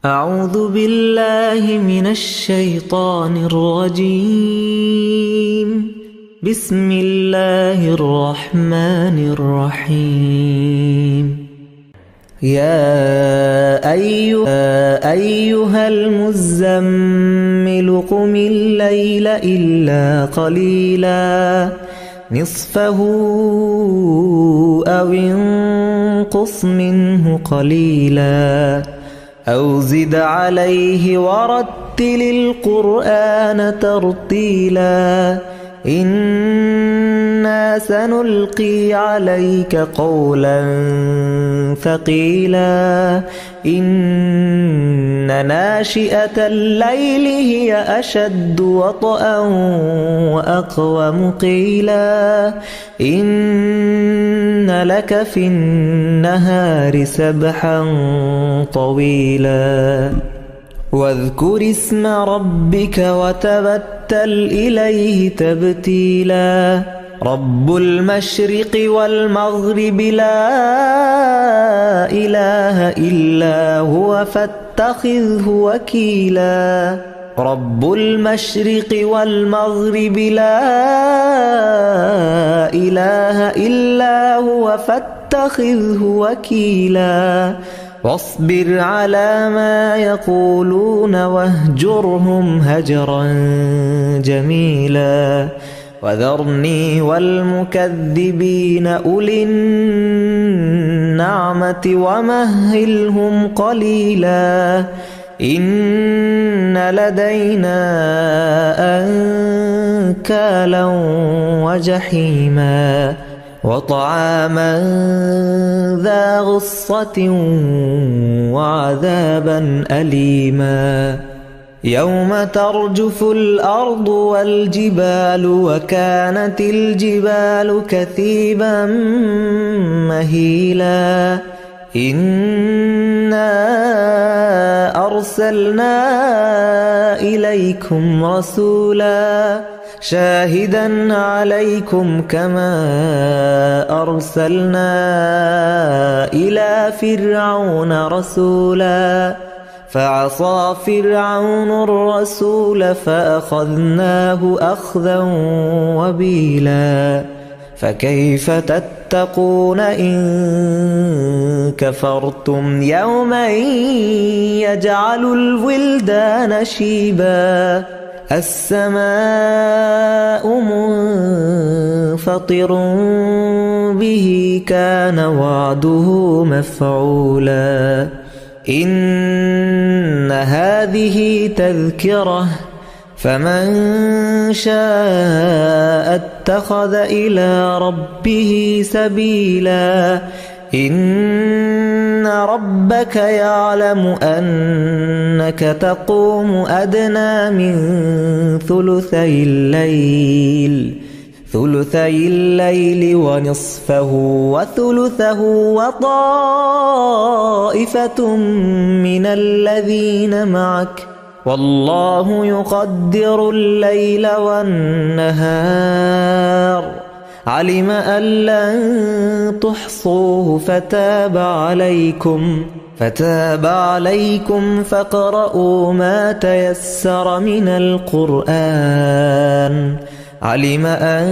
أعوذ بالله من الشيطان الرجيم. بسم الله الرحمن الرحيم. يا أيها المزمل قم الليل إلا قليلا نصفه أو انقص منه قليلا أو زد عليه ورتل القرآن ترتيلا إنا سنلقي عليك قولا ثقيلا إن ناشئة الليل هي أشد وطئا وأقوم قيلا إن لك في النهار سبحا طويلا واذكر اسم ربك وتبتل إليه تبتيلا رب المشرق والمغرب لا إله إلا هو فاتخذه وكيلا رب المشرق والمغرب لا إله إلا هو فاتخذه وكيلا واصبر على ما يقولون واهجرهم هجرا جميلا وذرني والمكذبين أولي النعمة ومهلهم قليلا إن لدينا أنكالا وجحيما وطعاما ذا غصة وعذابا أليما يوم ترجف الأرض والجبال وكانت الجبال كثيبا مهيلا إنا أرسلنا إليكم رسولا شاهدا عليكم كما أرسلنا إلى فرعون رسولا فعصى فرعون الرسول فأخذناه أخذا وبيلا فكيف تتقون إن كفرتم يوما يجعل الولدان شيبا السماء منفطر به كان وعده مفعولا إن هذه تذكرة فمن شاء اتخذ إلى ربه سبيلا إن ربك يعلم أنك تقوم أدنى من ثلثي الليل ونصفه وثلثه وطائفة من الذين معك والله يقدر الليل والنهار علم أن لن تحصوه فتاب عليكم فاقرؤوا ما تيسر من القرآن علم أن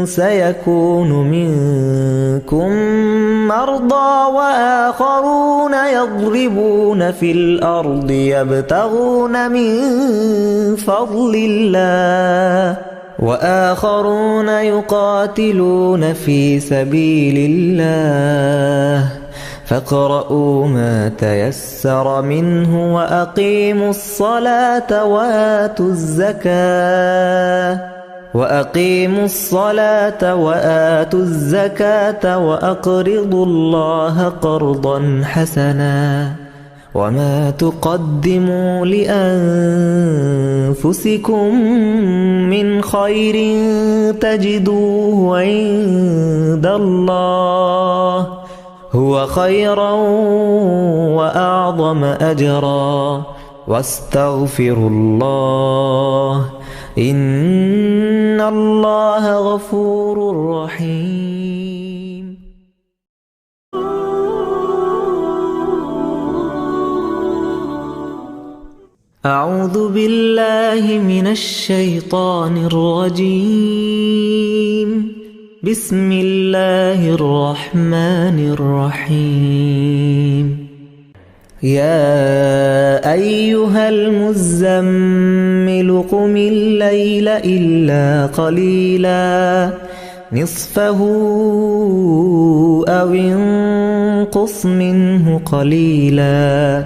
سيكون منكم مرضى وآخرون يضربون في الأرض يبتغون من فضل الله وآخرون يقاتلون في سبيل الله فاقرؤوا ما تيسر منه وأقيموا الصلاة وآتوا الزكاة وأقرضوا الله قرضا حسنا وما تقدموا لأنفسكم من خير تجدوه عند الله هو خيرا وأعظم أجرا واستغفروا الله إن الله غفور رحيم. أعوذ بالله من الشيطان الرجيم. بسم الله الرحمن الرحيم. يا أيها المزمل قم الليل إلا قليلا نصفه أو انقص منه قليلا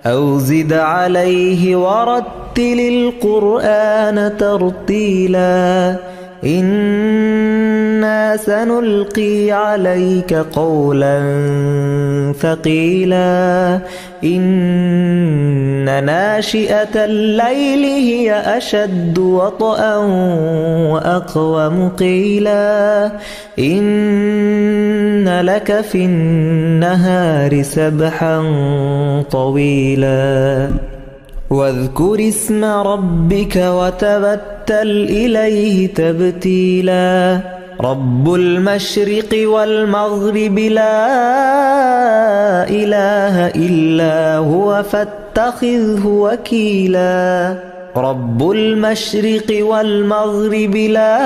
أو زد عليه ورتل القرآن ترتيلا إنا سنلقي عليك قولا ثقيلا إن ناشئة الليل هي أشد وطئا وأقوم قيلا إن لك في النهار سبحا طويلا واذكر اسم ربك وتبتل إليه تبتيلا رب المشرق والمغرب لا إله إلا هو فاتخذه وكيلا رب المشرق والمغرب لا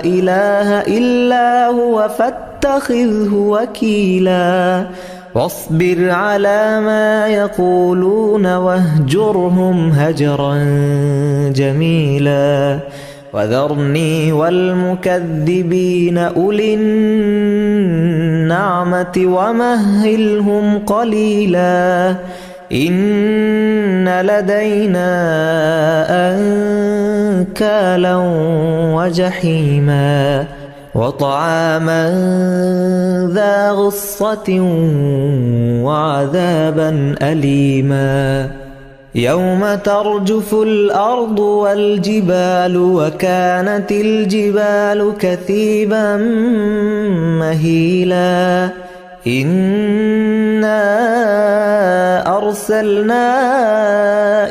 إله إلا هو فاتخذه وكيلا واصبر على ما يقولون واهجرهم هجرا جميلا وذرني والمكذبين أولي النعمة ومهلهم قليلا إن لدينا أنكالا وجحيما وطعاما ذا غصة وعذابا أليما يوم ترجف الأرض والجبال وكانت الجبال كثيبا مهيلا إنا أرسلنا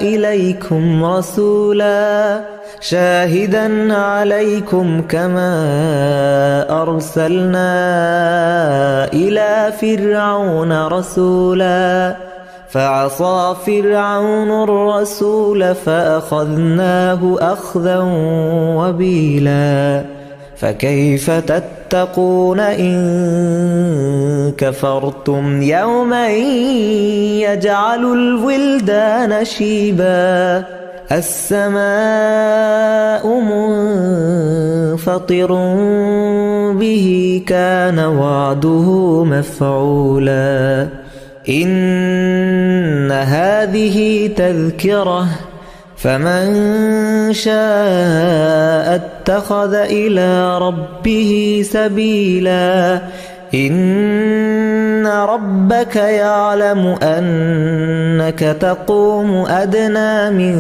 إليكم رسولا شاهدا عليكم كما أرسلنا إلى فرعون رسولا فعصى فرعون الرسول فأخذناه أخذا وبيلا فكيف تتقون إن كفرتم يوما يجعل الولدان شيبا السماء منفطر به كان وعده مفعولا إن هذه تذكرة فمن شاء اتخذ إلى ربه سبيلا إن ربك يعلم أنك تقوم أدنى من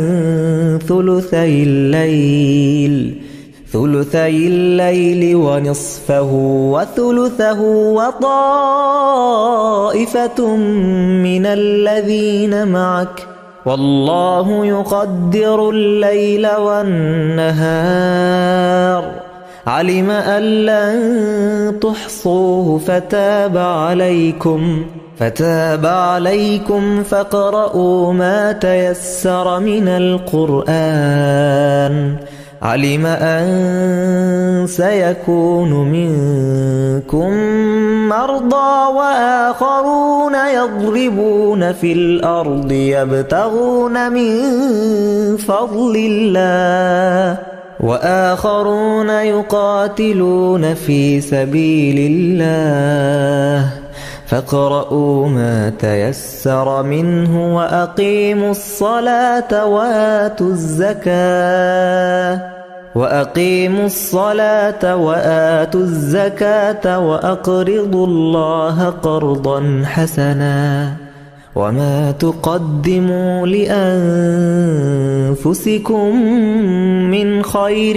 ثلثي الليل ونصفه وثلثه وطائفة من الذين معك والله يقدر الليل والنهار علم أن لن تحصوه فتاب عليكم فاقرؤوا ما تيسر من القرآن علم أن سيكون منكم مرضى وآخرون يضربون في الأرض يبتغون من فضل الله وآخرون يقاتلون في سبيل الله فاقرؤوا ما تيسر منه وأقيموا الصلاة وآتوا الزكاة وأقرضوا الله قرضا حسنا وما تقدموا لأنفسكم من خير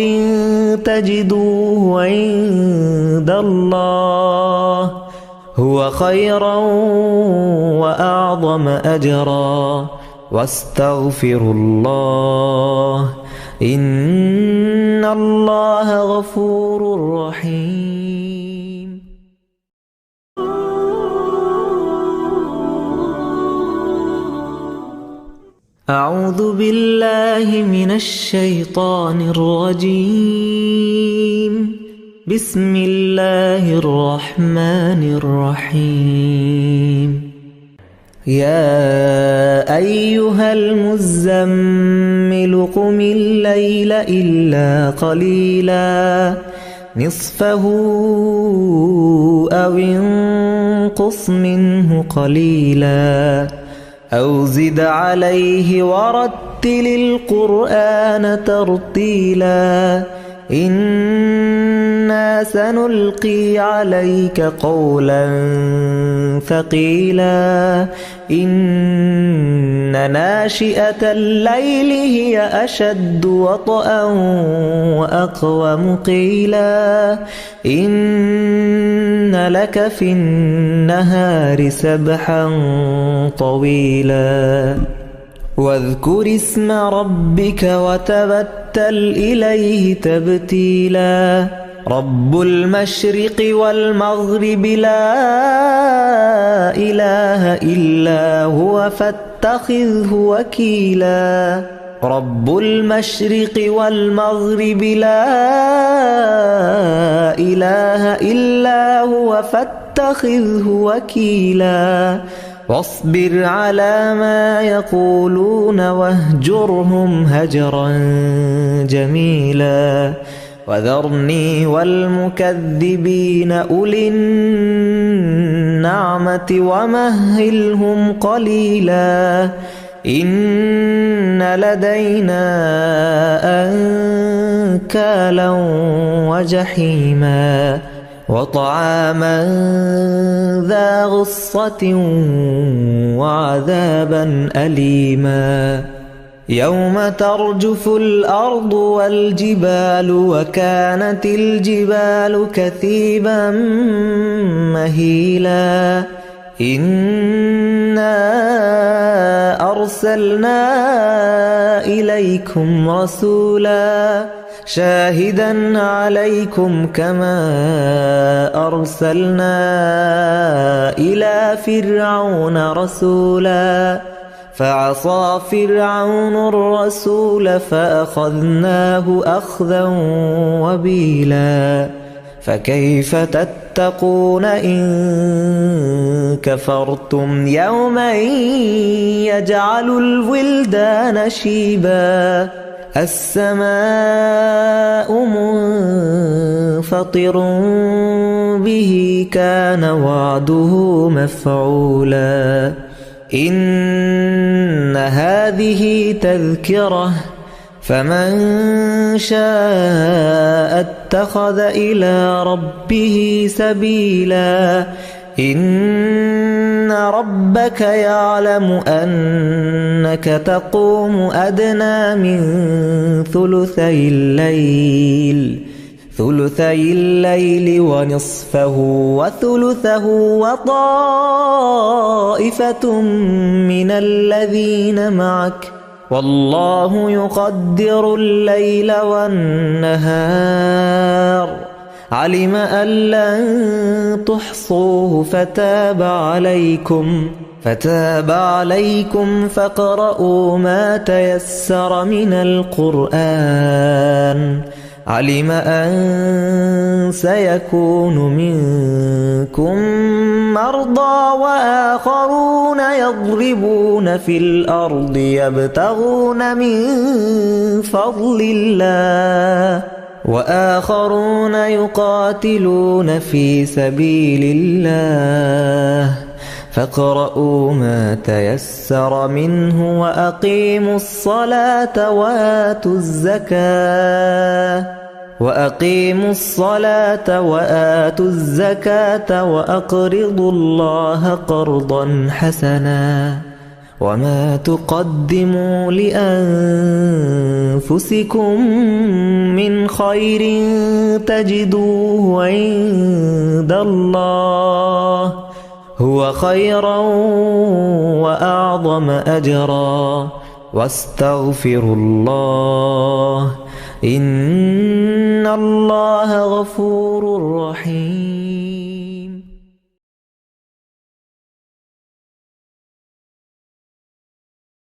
تجدوه عند الله هو خيرا وأعظم أجرا واستغفروا الله إن الله غفور رحيم. أعوذ بالله من الشيطان الرجيم. بسم الله الرحمن الرحيم. يا أيها المزمل قم الليل إلا قليلا نصفه أو انقص منه قليلا أو زد عليه ورتل القرآن ترتيلا إنا سنلقي عليك قولا ثقيلا إن ناشئة الليل هي أشد وطئا وأقوم قيلا إن لك في النهار سبحا طويلا واذكر اسم ربك وتبتل إليه تبتيلا رب المشرق والمغرب لا إله إلا هو فاتخذه وكيلا رب المشرق والمغرب لا إله إلا هو فاتخذه وكيلا واصبر على ما يقولون واهجرهم هجرا جميلا وذرني والمكذبين أولي النعمة ومهلهم قليلا إن لدينا أنكالا وجحيما وطعاما ذا غصة وعذابا أليما يوم ترجف الأرض والجبال وكانت الجبال كثيبا مهيلا إنا أرسلنا إليكم رسولا شاهدا عليكم كما أرسلنا إلى فرعون رسولا فعصى فرعون الرسول فأخذناه أخذا وبيلا فكيف تتقون إن كفرتم يوما يجعل الولدان شيبا السماء منفطر به كان وعده مفعولا إن هذه تذكرة فمن شاء اتخذ إلى ربه سبيلا إن ربك يعلم أنك تقوم أدنى من ثلثي الليل ونصفه وثلثه وطائفة من الذين معك والله يقدر الليل والنهار علم أن لن تحصوه فتاب عليكم فاقرؤوا ما تيسر من القرآن علم أن سيكون منكم مرضى وآخرون يضربون في الأرض يبتغون من فضل الله وآخرون يقاتلون في سبيل الله فاقرؤوا ما تيسر منه وأقيموا الصلاة وآتوا الزكاة وأقرضوا الله قرضا حسنا وما تقدموا لأنفسكم من خير تجدوه عند الله هو خيرا وأعظم أجرا واستغفروا الله إن الله غفور رحيم.